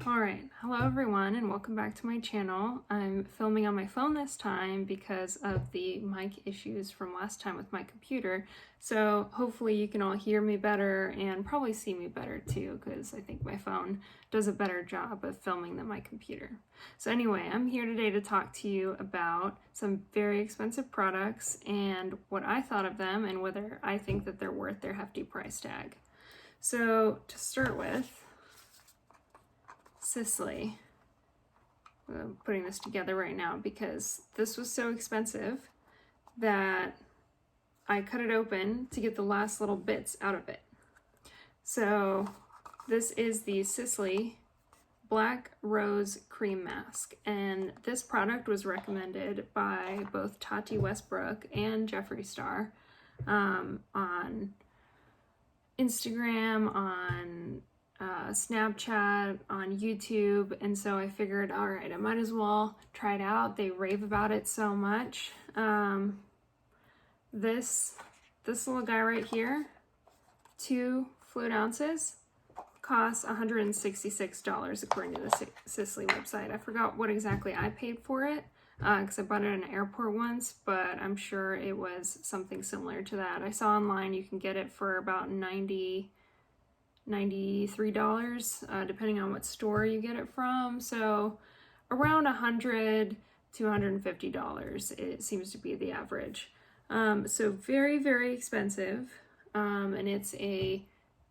Alright, hello everyone and welcome back to my channel. I'm filming on my phone this time because of the mic issues from last time with my computer. So hopefully you can all hear me better and probably see me better too, because I think my phone does a better job of filming than my computer. So anyway, I'm here today to talk to you about some very expensive products and what I thought of them and whether I think that they're worth their hefty price tag. So to start with, Sisley. I'm putting this together right now because this was so expensive that I cut it open to get the last little bits out of it. So this is the Sisley Black Rose Cream Mask, and this product was recommended by both Tati Westbrook and Jeffree Star on Instagram, on Snapchat, on YouTube, and so I figured, all right, I might as well try it out. They rave about it so much. This little guy right here, 2 fluid ounces, costs $166 according to the Sisley website. I forgot what exactly I paid for it because I bought it at an airport once, but I'm sure it was something similar to that. I saw online you can get it for about $93, depending on what store you get it from. So around $100 to $150, it seems to be the average. So very, very expensive. And it's a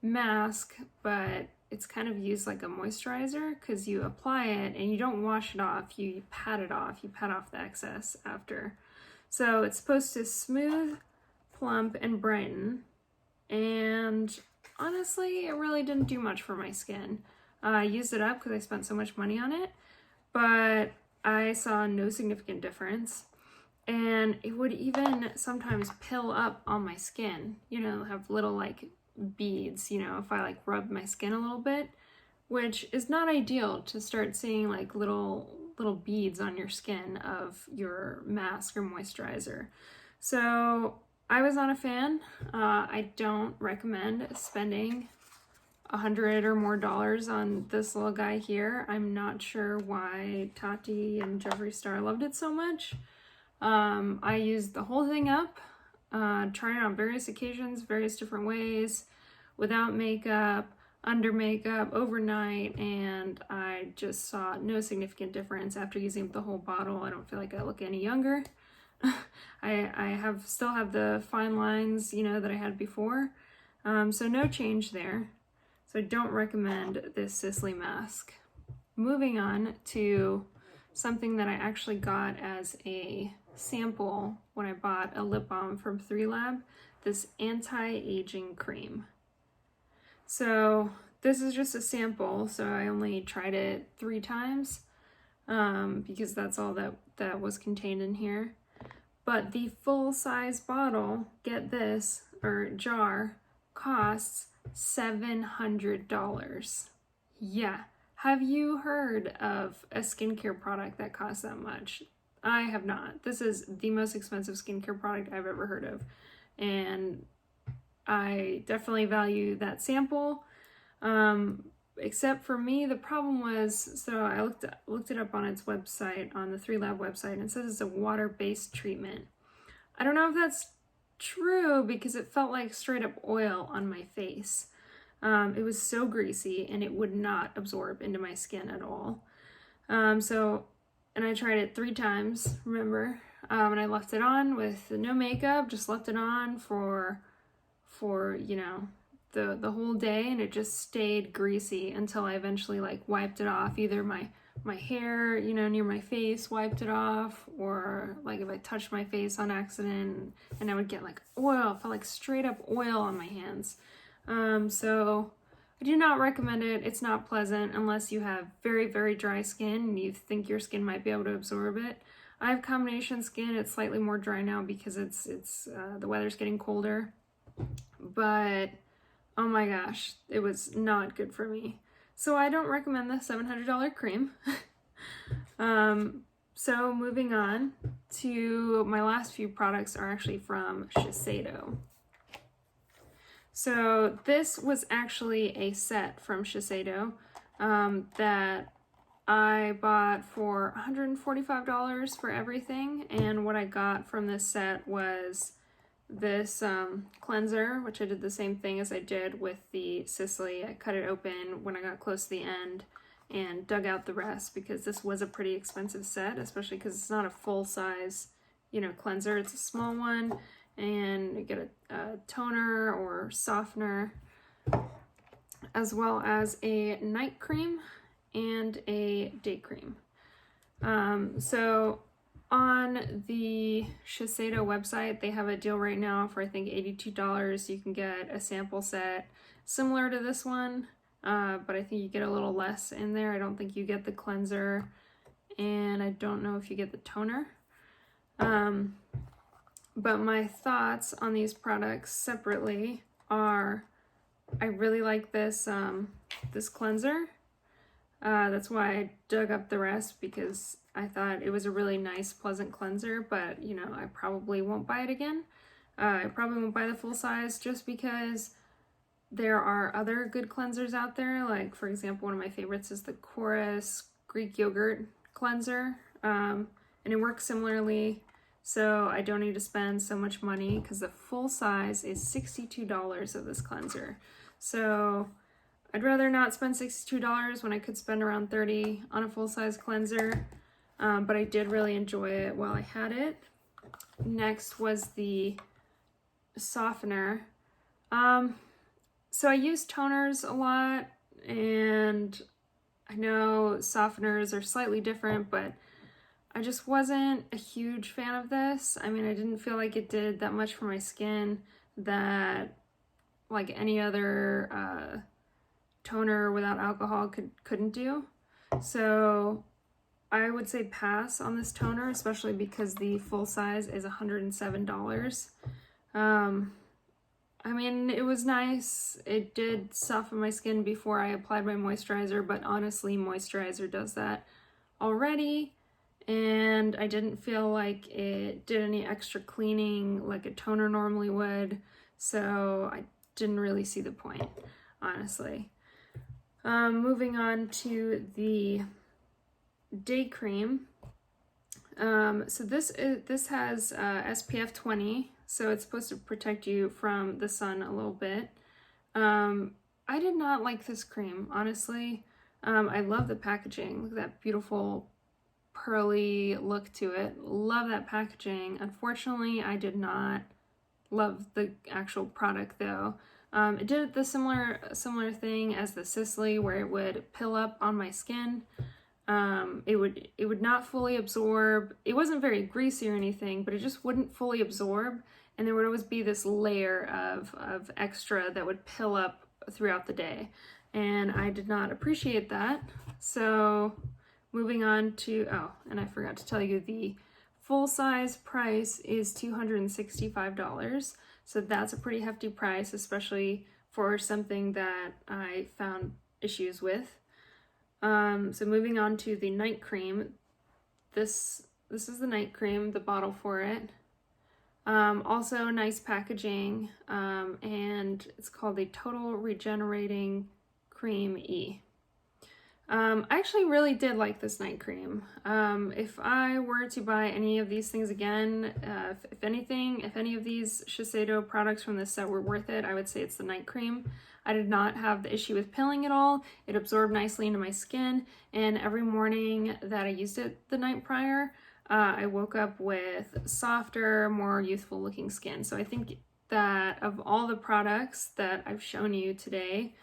mask, but it's kind of used like a moisturizer because you apply it and you don't wash it off. You pat it off. You pat off the excess after. So it's supposed to smooth, plump, and brighten. And honestly, it really didn't do much for my skin. I used it up because I spent so much money on it, but I saw no significant difference. And it would even sometimes pill up on my skin, you know, have little like beads, you know, if I like rub my skin a little bit, which is not ideal to start seeing like little beads on your skin of your mask or moisturizer. So I was not a fan. I don't recommend spending $100 or more on this little guy here. I'm not sure why Tati and Jeffree Star loved it so much. I used the whole thing up, tried it on various occasions, various different ways, without makeup, under makeup, overnight, and I just saw no significant difference after using the whole bottle. I don't feel like I look any younger. I still have the fine lines, you know, that I had before. So no change there. So I don't recommend this Sisley mask. Moving on to something that I actually got as a sample when I bought a lip balm from 3Lab, this anti-aging cream. So this is just a sample, so I only tried it 3 times because that's all that was contained in here. But the full-size bottle, get this, or jar, costs $700. Yeah. Have you heard of a skincare product that costs that much? I have not. This is the most expensive skincare product I've ever heard of. And I definitely value that sample. Except for me, the problem was, so I looked it up on its website, on the 3Lab website, and it says it's a water-based treatment. I don't know if that's true because it felt like straight up oil on my face. It was so greasy and it would not absorb into my skin at all. And I tried it 3 times, remember? And I left it on with no makeup, just left it on for you know, the whole day, and it just stayed greasy until I eventually like wiped it off. Either my hair, you know, near my face, wiped it off, or like if I touched my face on accident and I would get like oil, it felt like straight up oil on my hands. So I do not recommend it. It's not pleasant unless you have very, very dry skin and you think your skin might be able to absorb it. I have combination skin. It's slightly more dry now because it's the weather's getting colder, but oh my gosh, it was not good for me. So I don't recommend the $700 cream. So moving on to my last few products are actually from Shiseido. So this was actually a set from Shiseido. that I bought for $145 for everything, and what I got from this set was this cleanser, which I did the same thing as I did with the Sisley. I cut it open when I got close to the end and dug out the rest, because this was a pretty expensive set, especially because it's not a full-size, you know, cleanser. It's a small one, and you get a toner or softener, as well as a night cream and a day cream. So on the Shiseido website, they have a deal right now for I think $82. You can get a sample set similar to this one, but I think you get a little less in there. I don't think you get the cleanser, and I don't know if you get the toner. But my thoughts on these products separately are, I really like this this cleanser. That's why I dug up the rest, because I thought it was a really nice, pleasant cleanser, but you know, I probably won't buy it again. I probably won't buy the full size, just because there are other good cleansers out there. Like, for example, one of my favorites is the Chorus Greek Yogurt Cleanser, and it works similarly, so I don't need to spend so much money, because the full size is $62 of this cleanser. So I'd rather not spend $62 when I could spend around $30 on a full-size cleanser, but I did really enjoy it while I had it. Next was the softener. So I use toners a lot, and I know softeners are slightly different, but I just wasn't a huge fan of this. I mean, I didn't feel like it did that much for my skin that like any other toner without alcohol couldn't do. So I would say pass on this toner, especially because the full size is $107. I mean, it was nice. It did soften my skin before I applied my moisturizer, but honestly, moisturizer does that already, and I didn't feel like it did any extra cleaning like a toner normally would, so I didn't really see the point, honestly. Moving on to the day cream. So this has SPF 20, so it's supposed to protect you from the sun a little bit. I did not like this cream, honestly. I love the packaging. Look at that beautiful pearly look to it. Love that packaging. Unfortunately, I did not love the actual product though. It did the similar thing as the Sisley, where it would pill up on my skin. It would not fully absorb. It wasn't very greasy or anything, but it just wouldn't fully absorb, and there would always be this layer of extra that would pill up throughout the day, and I did not appreciate that. So moving on to, oh, and I forgot to tell you, the full size price is $265. So that's a pretty hefty price, especially for something that I found issues with. So moving on to the night cream. This is the night cream, the bottle for it. Also nice packaging, and it's called the Total Regenerating Cream E. I actually really did like this night cream. If I were to buy any of these things again, if any of these Shiseido products from this set were worth it, I would say it's the night cream. I did not have the issue with pilling at all. It absorbed nicely into my skin, and every morning that I used it the night prior, I woke up with softer, more youthful looking skin. So I think that of all the products that I've shown you today,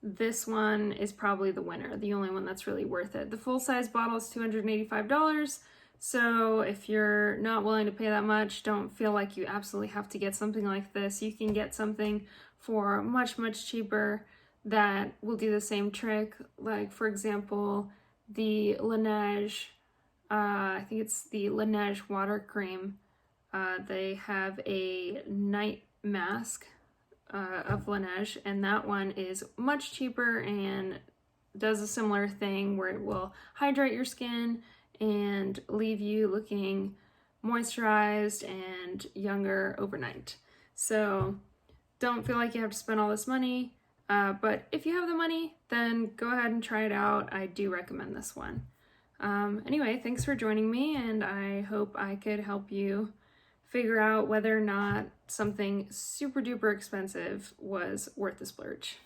this one is probably the winner, the only one that's really worth it. The full-size bottle is $285, so if you're not willing to pay that much, don't feel like you absolutely have to get something like this. You can get something for much, much cheaper that will do the same trick. Like, for example, the Laneige, I think it's the Laneige water cream. They have a night mask of Laneige, and that one is much cheaper and does a similar thing where it will hydrate your skin and leave you looking moisturized and younger overnight. So don't feel like you have to spend all this money. But if you have the money, then go ahead and try it out. I do recommend this one. Anyway, thanks for joining me, and I hope I could help you figure out whether or not something super duper expensive was worth the splurge.